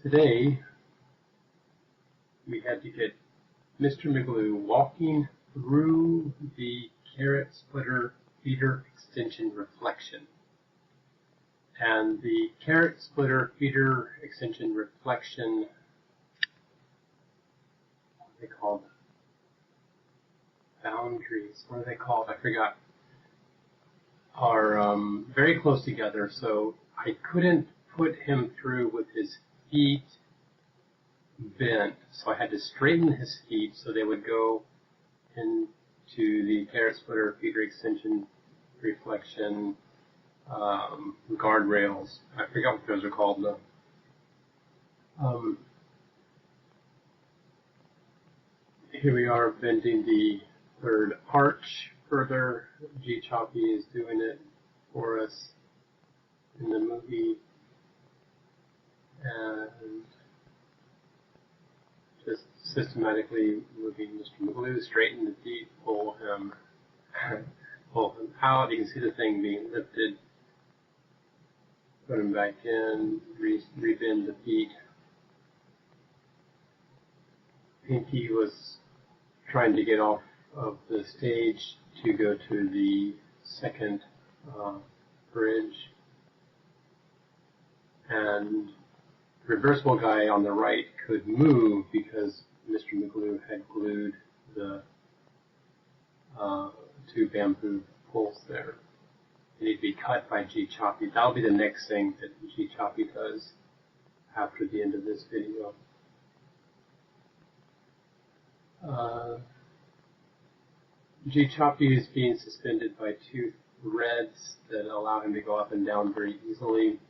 Today, we had to get Mr. Migloo walking through the carrot splitter feeder extension reflection. And the carrot splitter feeder extension reflection, what are they called? Boundaries, what are they called? I forgot. Are very close together, so I couldn't put him through with his feet bent, so I had to straighten his feet so they would go into the carrot splitter feeder extension reflection guardrails. I forgot what those are called though. Here we are bending the third arch further. Choppy is doing it for us in the movie. And just systematically moving Mr. Migloo, straighten the feet, pull him out. You can see the thing being lifted. Put him back in, rebend the feet. Pinky was trying to get off of the stage to go to the second bridge. And the reversible guy on the right could move because Mr. Migloo had glued the two bamboo poles there. They need to be cut by Choppy. That'll be the next thing that Choppy does after the end of this video. Choppy is being suspended by two threads that allow him to go up and down very easily.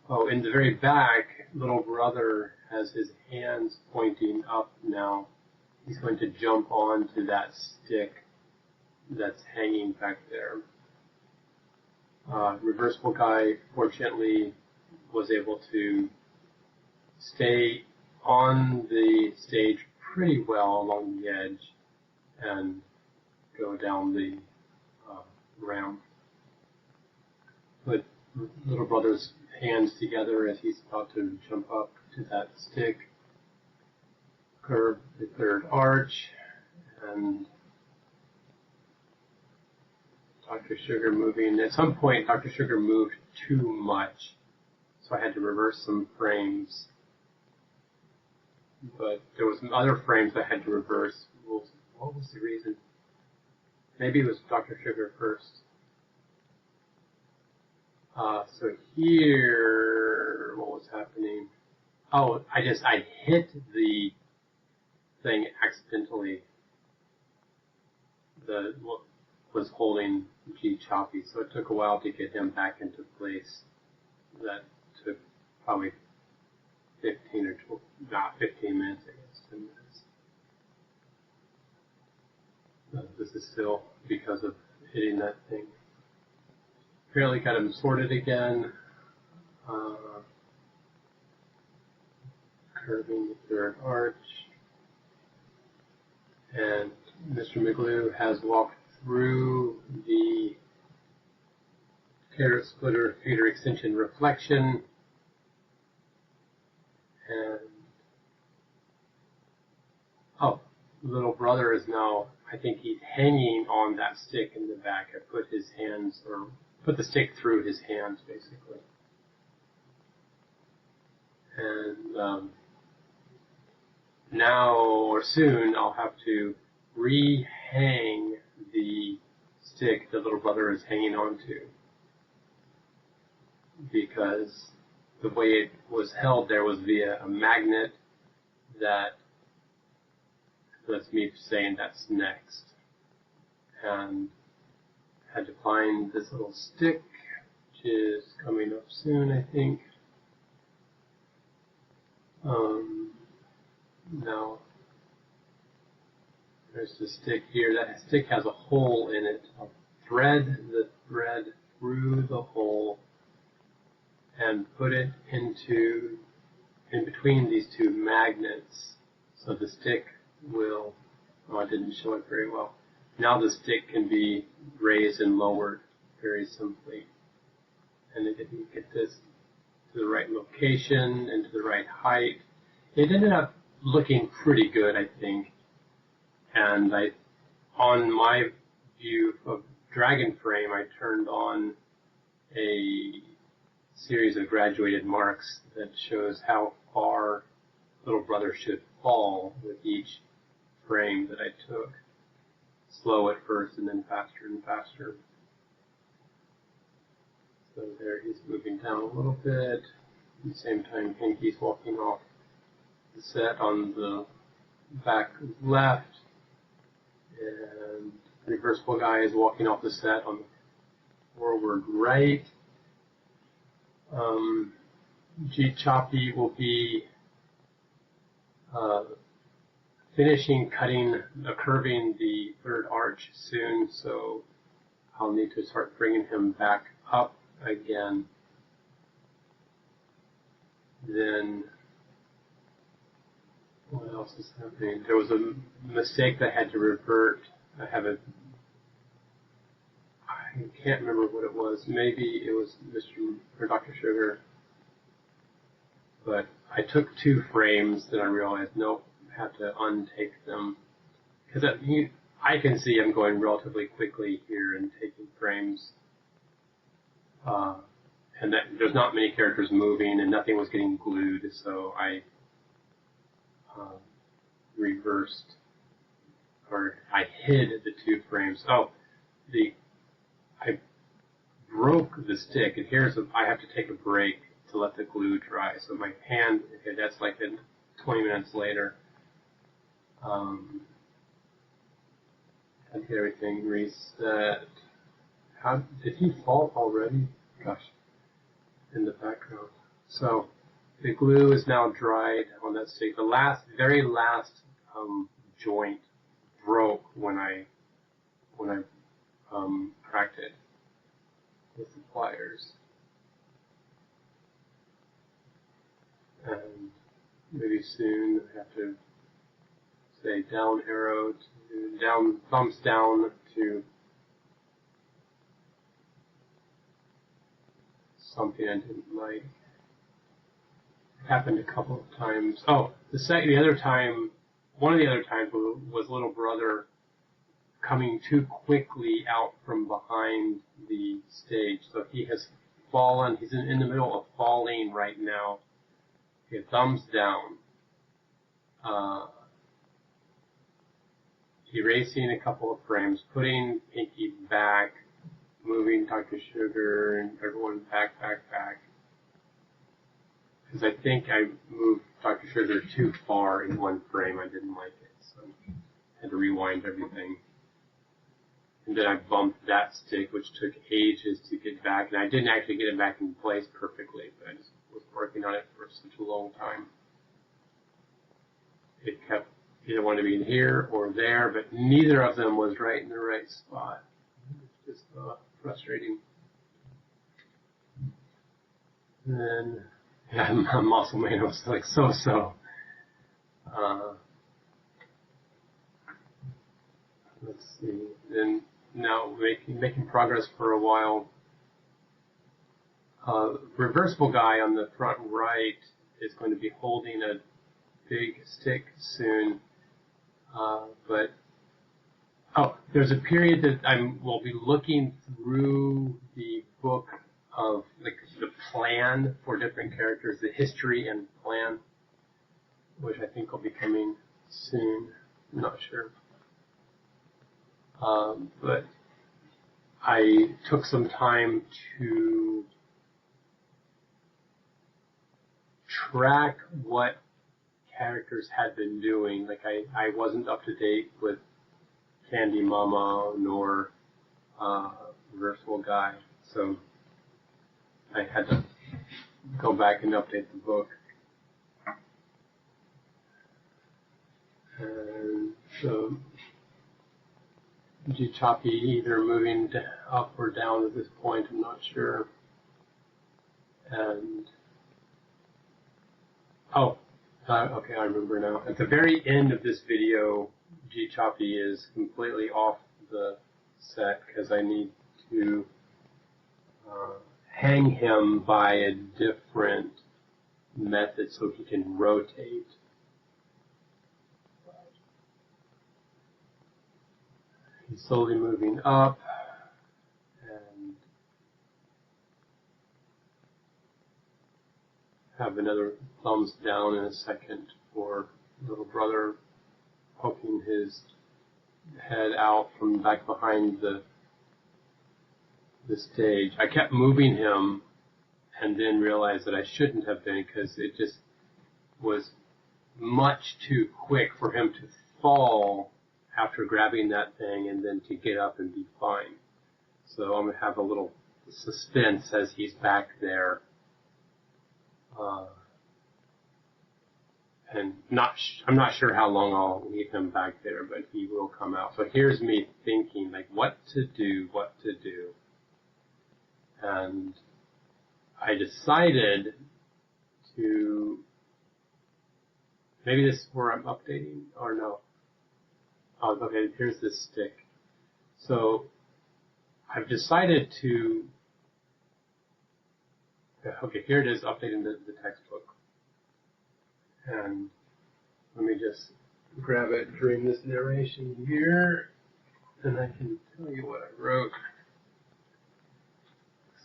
Oh, in the very back, little brother has his hands pointing up now. He's going to jump onto that stick that's hanging back there. Reversible guy, fortunately, was able to stay on the stage pretty well along the edge and go down the ramp. Put little brother's hands together as he's about to jump up to that stick. Curve the third arch, and Dr. Sugar moving. At some point, Dr. Sugar moved too much, so I had to reverse some frames. But there was some other frames I had to reverse. What was the reason? Maybe it was Dr. Sugar first. So here, what was happening? Oh, I hit the thing accidentally. What was holding Choppy, so it took a while to get him back into place. That took probably 15 or 12, not 15 minutes, I guess, 10 minutes. This is still because of hitting that thing. Apparently got him sorted again. Curving the third arch. And Mr. Migloo has walked through the carrot splitter feeder extension reflection. And little brother is now, I think he's hanging on that stick in the back. I put the stick through his hands, basically. And now or soon I'll have to rehang the stick that little brother is hanging onto, because the way it was held there was via a magnet. That's me saying that's next. And had to find this little stick, which is coming up soon, I think. Now, there's the stick here. That stick has a hole in it. I'll thread the thread through the hole and put it in between these two magnets, so the stick will, I didn't show it very well. Now the stick can be raised and lowered very simply. And if you get this to the right location and to the right height. It ended up looking pretty good, I think. And on my view of Dragon Frame, I turned on a series of graduated marks that shows how far Little Brother should fall with each frame that I took. Slow at first and then faster and faster. So there he's moving down a little bit. At the same time, Pinky's walking off the set on the back left. And the reversible guy is walking off the set on the forward right. Choppy will be finishing curving the third arch soon, so I'll need to start bringing him back up again. Then, what else is happening? There was a mistake that I had to revert. I can't remember what it was. Maybe it was Mr. or Dr. Sugar. But I took 2 frames, then I realized, nope, I have to untake them. Because I can see I'm going relatively quickly here and taking frames. And that there's not many characters moving and nothing was getting glued, so I reversed, or I hid the 2 frames. I broke the stick, and I have to take a break to let the glue dry. So my hand, okay, that's like 20 minutes later. Had to get everything reset. Did he fall already? Gosh, in the background. So the glue is now dried on that stick. The very last joint broke when I cracked it with the pliers. And maybe soon I have to say down arrow to down, thumbs down to something I didn't like. It happened a couple of times. Oh, one of the other times was Little Brother coming too quickly out from behind the stage. So he has fallen. He's in the middle of falling right now. Okay, thumbs down. Erasing a couple of frames, putting Pinky back, moving Dr. Sugar and everyone back. Because I think I moved Dr. Sugar too far in one frame. I didn't like it, so I had to rewind everything. And then I bumped that stick, which took ages to get back. And I didn't actually get it back in place perfectly, but I just was working on it for such a long time. It kept either wanted to be in here or there, but neither of them was right in the right spot. It's just frustrating. And then, yeah, Muscle Man was like so. Let's see. Then now making progress for a while. Reversible guy on the front right is going to be holding a big stick soon. There's a period that will be looking through the book of like the plan for different characters, the history and plan, which I think will be coming soon. I'm not sure. But I took some time to track what characters had been doing. Like I wasn't up to date with Candy Mama nor Reversible Guy, so I had to go back and update the book. And so Choppy either moving up or down at this point, I'm not sure. And okay, I remember now. At the very end of this video, Choppy is completely off the set because I need to hang him by a different method so he can rotate. He's slowly moving up, and have another thumbs down in a second for little brother poking his head out from back behind the stage. I kept moving him and then realized that I shouldn't have been because it just was much too quick for him to fall after grabbing that thing and then to get up and be fine. So I'm going to have a little suspense as he's back there. And I'm not sure how long I'll leave him back there, but he will come out. So here's me thinking, like, what to do. And I decided to, maybe this is where I'm updating, or no. Oh, okay, here's this stick. So I've decided to, okay, here it is, updating the textbook. And let me just grab it during this narration here, and I can tell you what I wrote.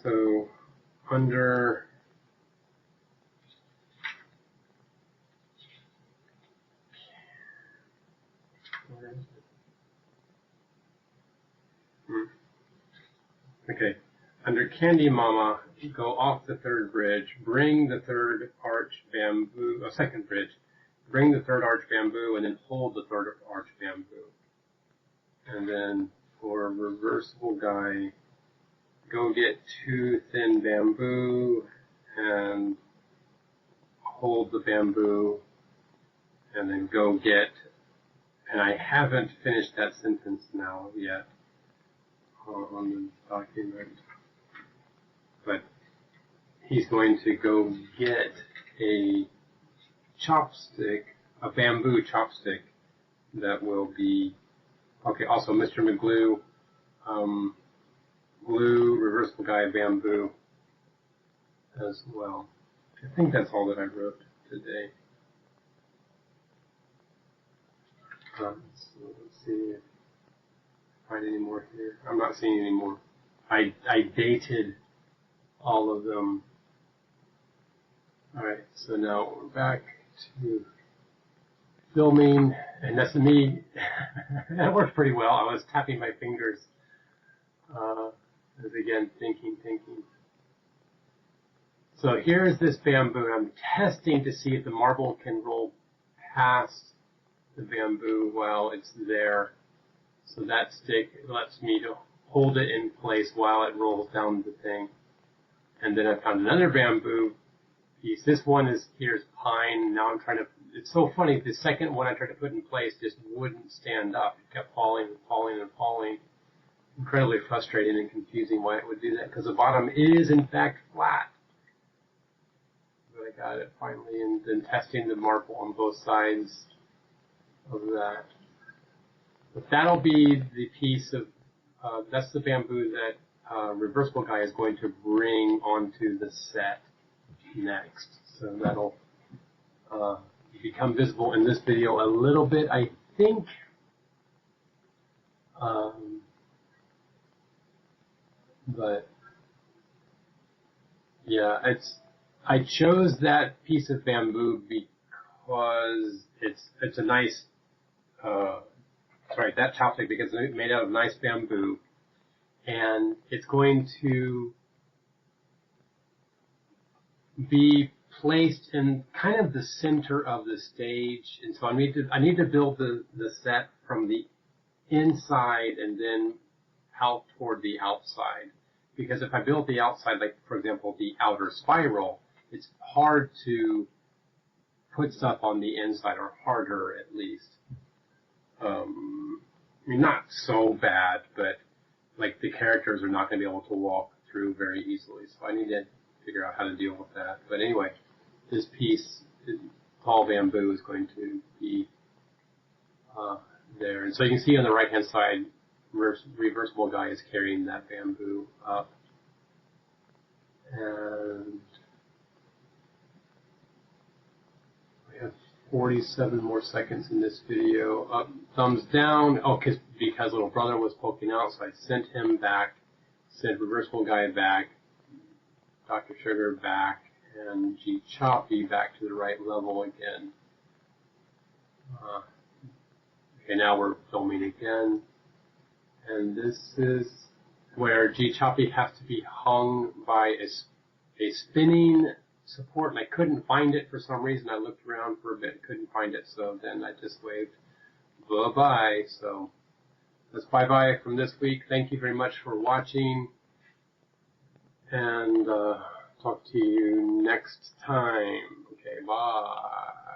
So under where is it? Okay. Under Candy Mama, go off the third bridge, bring the third arch bamboo, second bridge, bring the third arch bamboo, and then hold the third arch bamboo. And then for reversible guy, go get 2 thin bamboo and hold the bamboo, and then go get, and I haven't finished that sentence now yet on the document, but he's going to go get a chopstick, a bamboo chopstick that will be, okay, also Mr. McGlue, glue, reversible guy, bamboo as well. I think that's all that I wrote today. So let's see if I find any more here. I'm not seeing any more. I dated all of them. Alright, so now we're back to filming, and that's me. That worked pretty well. I was tapping my fingers as again thinking. So here's this bamboo. I'm testing to see if the marble can roll past the bamboo while it's there. So that stick lets me to hold it in place while it rolls down the thing. And then I found another bamboo piece. This one is here's pine. Now I'm trying to, it's so funny, the second one I tried to put in place just wouldn't stand up. It kept falling. Incredibly frustrating and confusing why it would do that, because the bottom is in fact flat. But I got it finally, and then testing the marble on both sides of that. But that'll be the piece of, that's the bamboo that Reversible Guy is going to bring onto the set next. So that'll become visible in this video a little bit, I think. But yeah, I chose that piece of bamboo because it's a nice, that chopstick, because it's made out of nice bamboo, and it's going to be placed in kind of the center of the stage, and so I need to build the set from the inside and then out toward the outside. Because if I build the outside, like for example the outer spiral, it's hard to put stuff on the inside, or harder at least. I mean, not so bad, but like the characters are not going to be able to walk through very easily. So I need to figure out how to deal with that. But anyway, this piece, tall bamboo, is going to be there. And so you can see on the right hand side, Reversible Guy is carrying that bamboo up. And we have 47 more seconds in this video. Up, thumbs down. Oh, because little brother was poking out, so I sent him back, sent reversible guy back, Dr. Sugar back, and G Choppy back to the right level again. Okay, now we're filming again. And this is where G Choppy has to be hung by a spinning support, and I couldn't find it for some reason. I looked around for a bit, couldn't find it, so then I just waved bye-bye. So that's bye-bye from this week. Thank you very much for watching, and talk to you next time. Okay, bye.